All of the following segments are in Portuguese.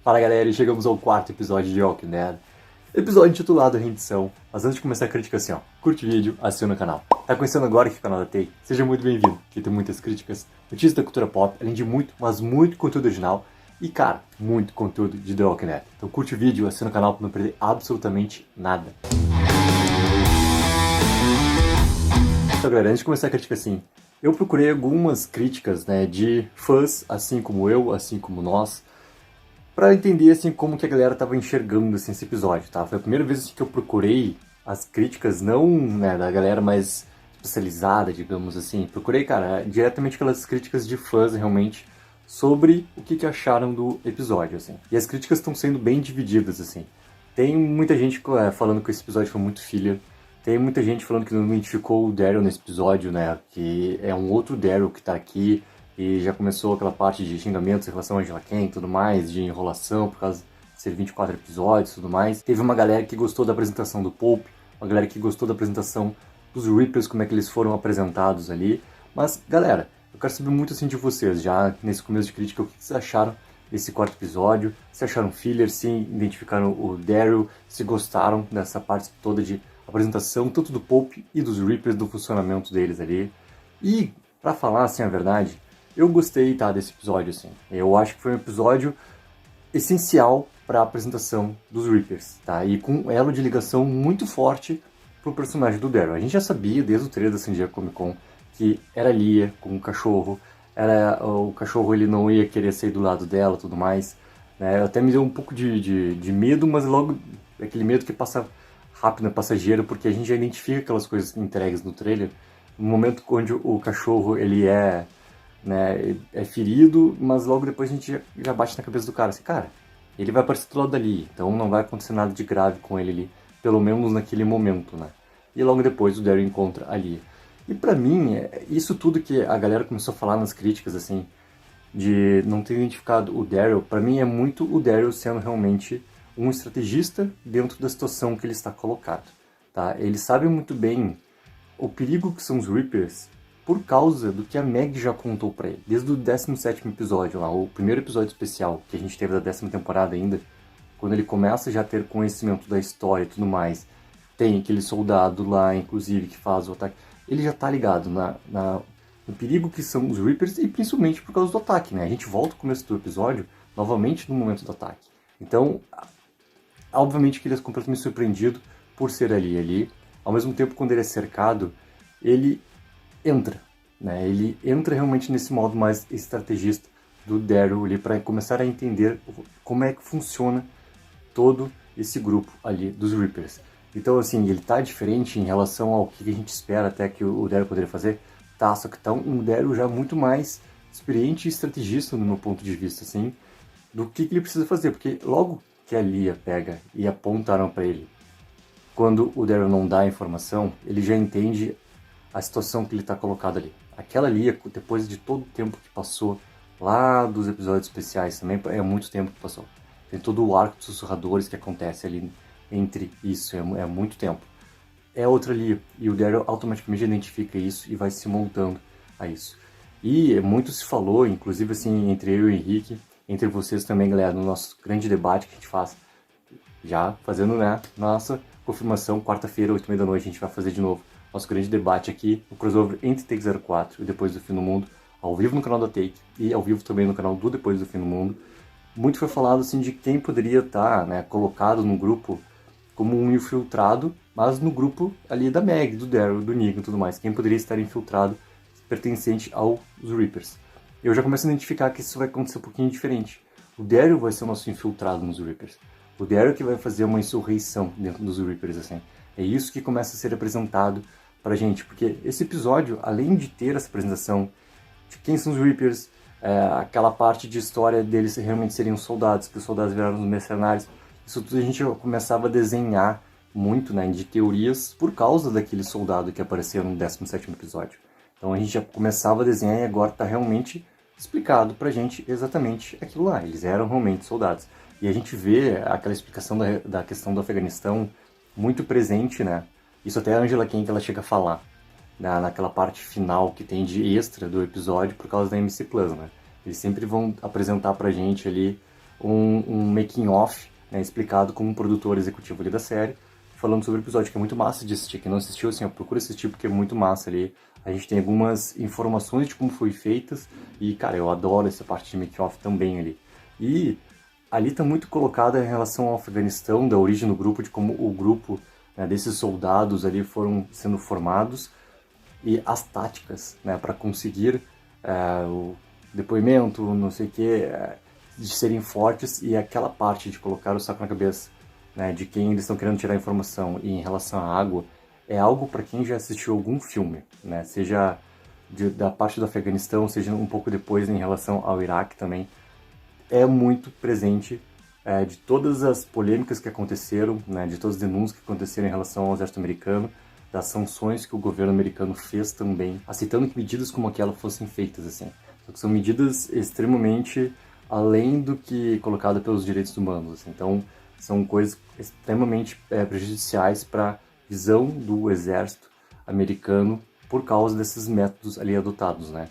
Fala galera, e chegamos ao quarto episódio de Walking Dead. Episódio intitulado Rendição. Mas antes de começar a crítica assim, ó, curte o vídeo, assina o canal. Tá conhecendo agora aqui o canal da TEI? Seja muito bem-vindo, que tem muitas críticas, notícias da cultura pop, além de muito, mas muito conteúdo original e, cara, muito conteúdo de The Walking Dead. Então curte o vídeo, assina o canal pra não perder absolutamente nada. Então galera, antes de começar a crítica assim, eu procurei algumas críticas, né, de fãs, assim como eu, assim como nós, para entender assim como que a galera tava enxergando assim, esse episódio, tá? Foi a primeira vez assim, que eu procurei as críticas, não, né, da galera mais especializada, digamos assim. Procurei, cara, diretamente aquelas críticas de fãs realmente sobre o que acharam do episódio, assim. E as críticas estão sendo bem divididas, assim. Tem muita gente falando que esse episódio foi muito filler. Tem muita gente falando que não identificou o Daryl nesse episódio, né? Que é um outro Daryl que tá aqui. E já começou aquela parte de xingamentos em relação a Angela Kang e tudo mais, de enrolação por causa de ser 24 episódios e tudo mais. Teve uma galera que gostou da apresentação do Pope, uma galera que gostou da apresentação dos Reapers, como é que eles foram apresentados ali. Mas, galera, eu quero saber muito assim de vocês, já nesse começo de crítica, o que vocês acharam desse quarto episódio, se acharam filler, se identificaram o Daryl, se gostaram dessa parte toda de apresentação, tanto do Pope e dos Reapers, do funcionamento deles ali. E, pra falar assim a verdade, eu gostei, tá, desse episódio, assim. Eu acho que foi um episódio essencial para a apresentação dos Reapers, tá? E com um elo de ligação muito forte pro personagem do Daryl. A gente já sabia, desde o trailer da San Diego Comic Con, que era Lia com o cachorro. O cachorro ele não ia querer sair do lado dela e tudo mais. Né? Até me deu um pouco de medo, mas logo aquele medo que passa rápido, passageiro, porque a gente já identifica aquelas coisas entregues no trailer. No momento onde o cachorro ele é ferido, mas logo depois a gente já bate na cabeça do cara, assim, cara, ele vai aparecer do lado dali, então não vai acontecer nada de grave com ele ali, pelo menos naquele momento, né? E logo depois o Daryl encontra ali. E pra mim, isso tudo que a galera começou a falar nas críticas, assim, de não ter identificado o Daryl, pra mim é muito o Daryl sendo realmente um estrategista dentro da situação que ele está colocado, tá? Ele sabe muito bem o perigo que são os Reapers, por causa do que a Meg já contou pra ele. Desde o 17º episódio lá, o primeiro episódio especial que a gente teve da 10ª temporada ainda, quando ele começa já a ter conhecimento da história e tudo mais, tem aquele soldado lá, inclusive, que faz o ataque, ele já tá ligado no perigo que são os Reapers e principalmente por causa do ataque, né? A gente volta ao começo do episódio, novamente no momento do ataque. Então, obviamente que ele é completamente surpreendido por ser ali. Ao mesmo tempo, quando ele é cercado, ele entra, né? Ele entra realmente nesse modo mais estrategista do Daryl ali para começar a entender como é que funciona todo esse grupo ali dos Reapers. Então, assim, ele tá diferente em relação ao que a gente espera até que o Daryl poderia fazer, tá? Só que tá um Daryl já muito mais experiente e estrategista no meu ponto de vista, assim, do que ele precisa fazer, porque logo que a Lia pega e apontaram para ele, quando o Daryl não dá a informação, ele já entende a situação que ele está colocado ali. Aquela Lia, depois de todo o tempo que passou, lá dos episódios especiais também, é muito tempo que passou. Tem todo o arco dos sussurradores que acontece ali entre isso, é muito tempo. É outra Lia, e o Daryl automaticamente identifica isso e vai se montando a isso. E muito se falou, inclusive assim, entre eu e o Henrique, entre vocês também, galera, no nosso grande debate que a gente faz, já fazendo, né, nossa confirmação, quarta-feira, 8h30 da noite, a gente vai fazer de novo nosso grande debate aqui, no crossover entre Take 04 e Depois do Fim do Mundo, ao vivo no canal da Take e ao vivo também no canal do Depois do Fim do Mundo. Muito foi falado assim de quem poderia estar, né, colocado no grupo como um infiltrado, mas no grupo ali da Meg, do Daryl, do Negan e tudo mais, quem poderia estar infiltrado pertencente aos Reapers. Eu já começo a identificar que isso vai acontecer um pouquinho diferente. O Daryl vai ser o nosso infiltrado nos Reapers. O Daryl que vai fazer uma insurreição dentro dos Reapers, assim. É isso que começa a ser apresentado pra gente, porque esse episódio, além de ter essa apresentação de quem são os Reapers, aquela parte de história deles realmente seriam soldados, que os soldados viraram os mercenários, isso tudo a gente começava a desenhar muito, né, de teorias por causa daquele soldado que apareceu no 17º episódio. Então a gente já começava a desenhar e agora está realmente explicado pra gente exatamente aquilo lá, eles eram realmente soldados. E a gente vê aquela explicação da questão do Afeganistão muito presente, né? Isso até a Angela Kang ela chega a falar naquela parte final que tem de extra do episódio por causa da MC Plus, né? Eles sempre vão apresentar pra gente ali um making-off, né, explicado como um produtor executivo ali da série, falando sobre o episódio, que é muito massa de assistir. Quem não assistiu, assim, procura assistir porque é muito massa ali. A gente tem algumas informações de como foi feitas e, cara, eu adoro essa parte de make-off também ali. E ali está muito colocada em relação ao Afeganistão, da origem do grupo, de como o grupo, né, desses soldados ali foram sendo formados e as táticas, né, para conseguir o depoimento, não sei o que, de serem fortes, e aquela parte de colocar o saco na cabeça, né, de quem eles estão querendo tirar informação e em relação à água, é algo para quem já assistiu algum filme, né, seja da parte do Afeganistão, seja um pouco depois em relação ao Iraque também, é muito presente de todas as polêmicas que aconteceram, né, de todas as denúncias que aconteceram em relação ao exército americano, das sanções que o governo americano fez também, aceitando que medidas como aquela fossem feitas, assim. Só que são medidas extremamente além do que colocado pelos direitos humanos, assim. Então, são coisas extremamente prejudiciais para a visão do exército americano por causa desses métodos ali adotados, né?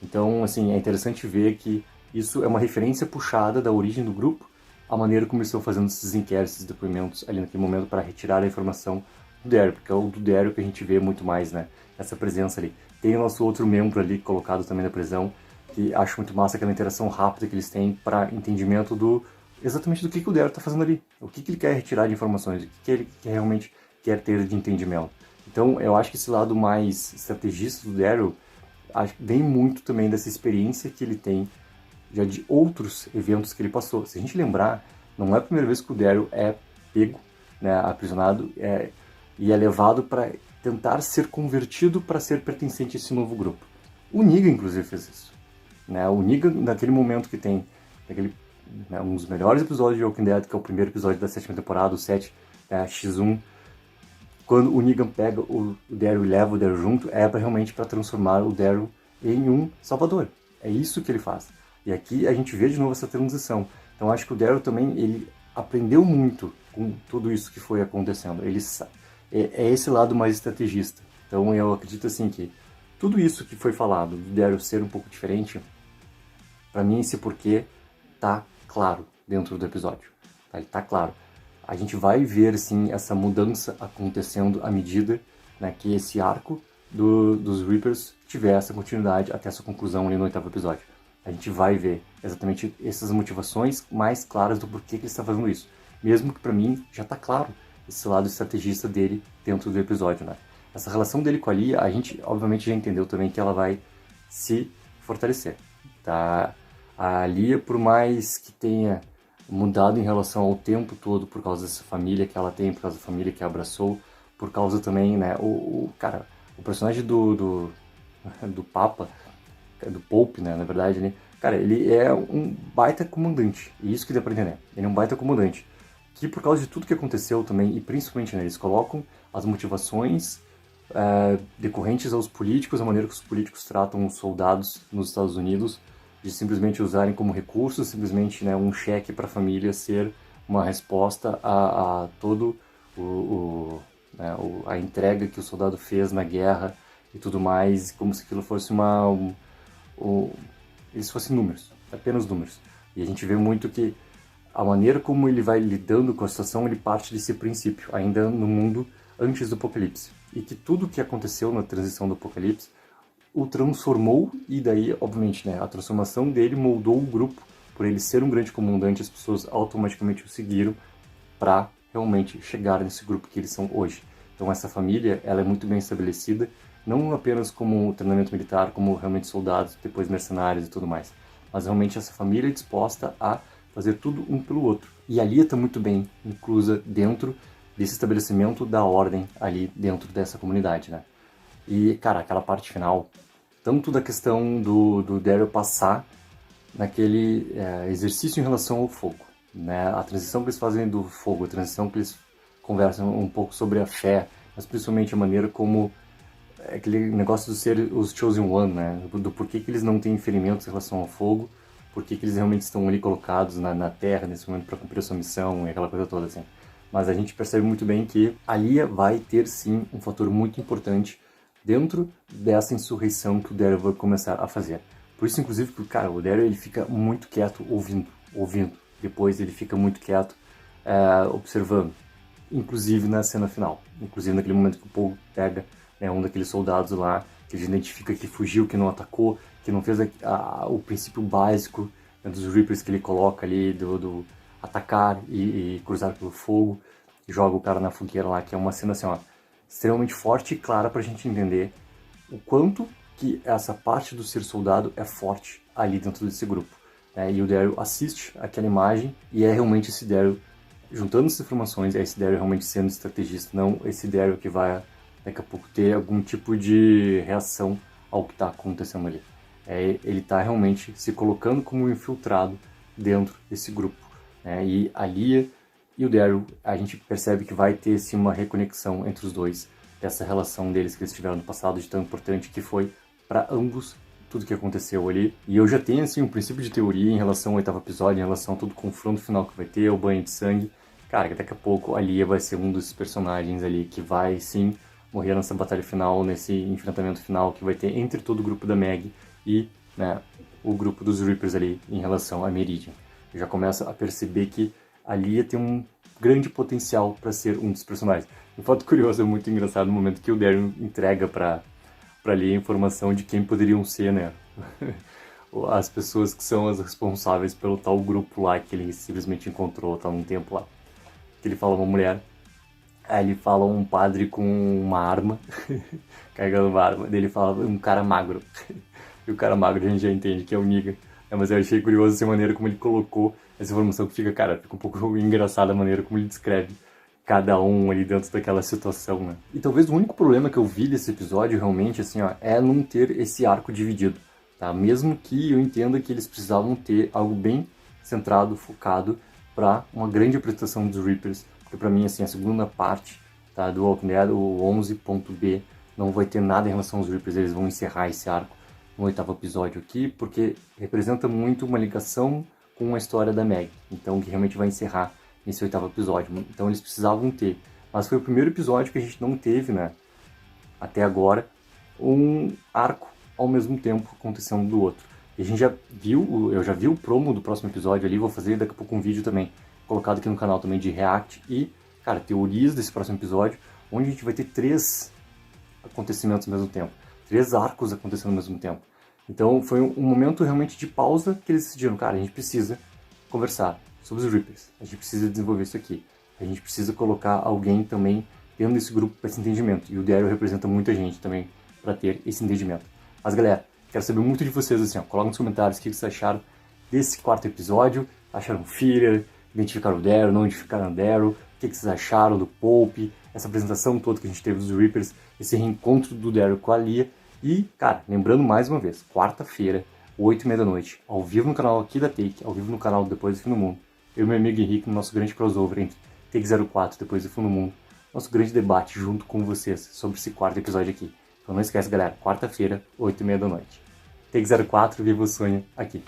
Então, assim, é interessante ver que isso é uma referência puxada da origem do grupo, a maneira como eles estão fazendo esses inquéritos, esses depoimentos ali naquele momento para retirar a informação do Daryl, porque é o do Daryl que a gente vê muito mais, né? Essa presença ali. Tem o nosso outro membro ali colocado também na prisão, que acho muito massa aquela interação rápida que eles têm para entendimento do exatamente do que o Daryl está fazendo ali, o que ele quer retirar de informações, o que ele realmente quer ter de entendimento. Então, eu acho que esse lado mais estrategista do Daryl vem muito também dessa experiência que ele tem já de outros eventos que ele passou. Se a gente lembrar, não é a primeira vez que o Daryl é pego, né, aprisionado, e é levado para tentar ser convertido para ser pertencente a esse novo grupo. O Negan, inclusive, fez isso. Né? O Negan, naquele momento que tem né, um dos melhores episódios de Walking Dead, que é o primeiro episódio da 7ª temporada, o 7, X1, quando o Negan pega o Daryl e leva o Daryl junto, é realmente para transformar o Daryl em um salvador. É isso que ele faz. E aqui a gente vê de novo essa transição. Então acho que o Daryl também ele aprendeu muito com tudo isso que foi acontecendo. Ele é esse lado mais estrategista. Então eu acredito assim que tudo isso que foi falado do Daryl ser um pouco diferente, para mim esse porquê tá claro dentro do episódio. Tá? Ele tá claro. A gente vai ver sim essa mudança acontecendo à medida, né, que esse arco dos Reapers tiver essa continuidade até essa conclusão ali no 8º episódio. A gente vai ver exatamente essas motivações mais claras do porquê que ele está fazendo isso. Mesmo que para mim já está claro esse lado estrategista dele dentro do episódio, né? Essa relação dele com a Lia, a gente obviamente já entendeu também que ela vai se fortalecer, tá? A Lia, por mais que tenha mudado em relação ao tempo todo por causa dessa família que ela tem, por causa da família que a abraçou, por causa também, né, cara, o personagem do Papa, do Pope, né, na verdade, né, cara, ele é um baita comandante, e isso que dá pra entender, ele é um baita comandante, que por causa de tudo que aconteceu também, e principalmente, né, eles colocam as motivações decorrentes aos políticos, a maneira que os políticos tratam os soldados nos Estados Unidos, de simplesmente usarem como recurso, simplesmente, né, um cheque para a família ser uma resposta a todo né, a entrega que o soldado fez na guerra e tudo mais, como se aquilo fosse eles fossem números, apenas números. E a gente vê muito que a maneira como ele vai lidando com a situação, ele parte desse princípio, ainda no mundo antes do Apocalipse. E que tudo o que aconteceu na transição do Apocalipse o transformou, e daí, obviamente, né, a transformação dele moldou o grupo, por ele ser um grande comandante, as pessoas automaticamente o seguiram para realmente chegar nesse grupo que eles são hoje. Então essa família, ela é muito bem estabelecida, não apenas como treinamento militar, como realmente soldados, depois mercenários e tudo mais, mas realmente essa família é disposta a fazer tudo um pelo outro. E a Lia está muito bem inclusa dentro desse estabelecimento da ordem ali dentro dessa comunidade, né? E, cara, aquela parte final, tanto da questão do Daryl passar naquele exercício em relação ao fogo, né? A transição que eles fazem do fogo, a transição que eles conversam um pouco sobre a fé, mas principalmente a maneira como aquele negócio de ser os Chosen One, né? Do porquê que eles não têm ferimentos em relação ao fogo, porquê que eles realmente estão ali colocados na Terra nesse momento para cumprir a sua missão e aquela coisa toda, assim. Mas a gente percebe muito bem que a Lia vai ter, sim, um fator muito importante dentro dessa insurreição que o Daryl vai começar a fazer. Por isso, inclusive, que cara, o Daryl ele fica muito quieto ouvindo. depois ele fica muito quieto, observando. Inclusive na cena final. Inclusive naquele momento que o Paul pega, né, um daqueles soldados lá, que ele identifica que fugiu, que não atacou, que não fez o princípio básico, né, dos Reapers que ele coloca ali, do atacar e cruzar pelo fogo, e joga o cara na fogueira lá, que é uma cena assim, ó, extremamente forte e clara pra gente entender o quanto que essa parte do ser soldado é forte ali dentro desse grupo. E o Daryl assiste aquela imagem e é realmente esse Daryl, juntando essas informações, é esse Daryl realmente sendo estrategista, não esse Daryl que vai daqui a pouco ter algum tipo de reação ao que está acontecendo ali. Ele está realmente se colocando como um infiltrado dentro desse grupo. E a Lia e o Daryl, a gente percebe que vai ter sim uma reconexão entre os dois, dessa relação deles que eles tiveram no passado de tão importante que foi para ambos tudo que aconteceu ali. E eu já tenho assim um princípio de teoria em relação ao 8º episódio, em relação a todo o confronto final que vai ter, o banho de sangue. Cara, que daqui a pouco a Lia vai ser um dos personagens ali que vai sim morrer nessa batalha final, nesse enfrentamento final que vai ter entre todo o grupo da Meg e, né, o grupo dos Reapers ali em relação a Meridian. Eu já começo a perceber que a Lia tem um grande potencial para ser um dos personagens. Um fato curioso, é muito engraçado no momento que o Daryl entrega para Lia a informação de quem poderiam ser, né, as pessoas que são as responsáveis pelo tal grupo lá que ele simplesmente encontrou há um tempo lá. Que ele fala uma mulher, aí ele fala um padre com uma arma, carregando uma arma, daí ele fala um cara magro. E o cara magro a gente já entende que é o Negan. Mas eu achei curioso essa maneira como ele colocou essa informação que fica, cara, fica um pouco engraçada a maneira como ele descreve cada um ali dentro daquela situação, né? E talvez o único problema que eu vi desse episódio realmente, assim, ó, é não ter esse arco dividido, tá? Mesmo que eu entenda que eles precisavam ter algo bem centrado, focado, para uma grande apresentação dos Reapers, porque para mim, assim, a segunda parte, tá, do Walking Dead, o 11.b, não vai ter nada em relação aos Reapers, eles vão encerrar esse arco no 8º episódio aqui, porque representa muito uma ligação com a história da Meg, então que realmente vai encerrar nesse 8º episódio, então eles precisavam ter, mas foi o primeiro episódio que a gente não teve, né, até agora, um arco ao mesmo tempo acontecendo do outro. E a gente já viu, eu já vi o promo do próximo episódio ali, vou fazer daqui a pouco um vídeo também, colocado aqui no canal também de react e, cara, teorias desse próximo episódio, onde a gente vai ter 3 acontecimentos ao mesmo tempo, 3 arcos acontecendo ao mesmo tempo. Então foi um momento realmente de pausa que eles decidiram, cara, a gente precisa conversar sobre os Reapers, a gente precisa desenvolver isso aqui, a gente precisa colocar alguém também dentro desse grupo para esse entendimento, e o Daryl representa muita gente também para ter esse entendimento. Mas galera, quero saber muito de vocês, assim, ó, coloca nos comentários o que vocês acharam desse 4º episódio, acharam filler, identificaram o Daryl, não identificaram o Daryl, o que vocês acharam do Pope, essa apresentação toda que a gente teve dos Reapers, esse reencontro do Daryl com a Lia. E, cara, lembrando mais uma vez, quarta-feira, 8h30 da noite, ao vivo no canal aqui da Take, ao vivo no canal do Depois do Fim do Mundo, eu e meu amigo Henrique, no nosso grande crossover entre Take 04 e Depois do Fim do Mundo, nosso grande debate junto com vocês sobre esse 4º episódio aqui. Então não esquece, galera, quarta-feira, 8h30 da noite. Take 04, viva o sonho aqui.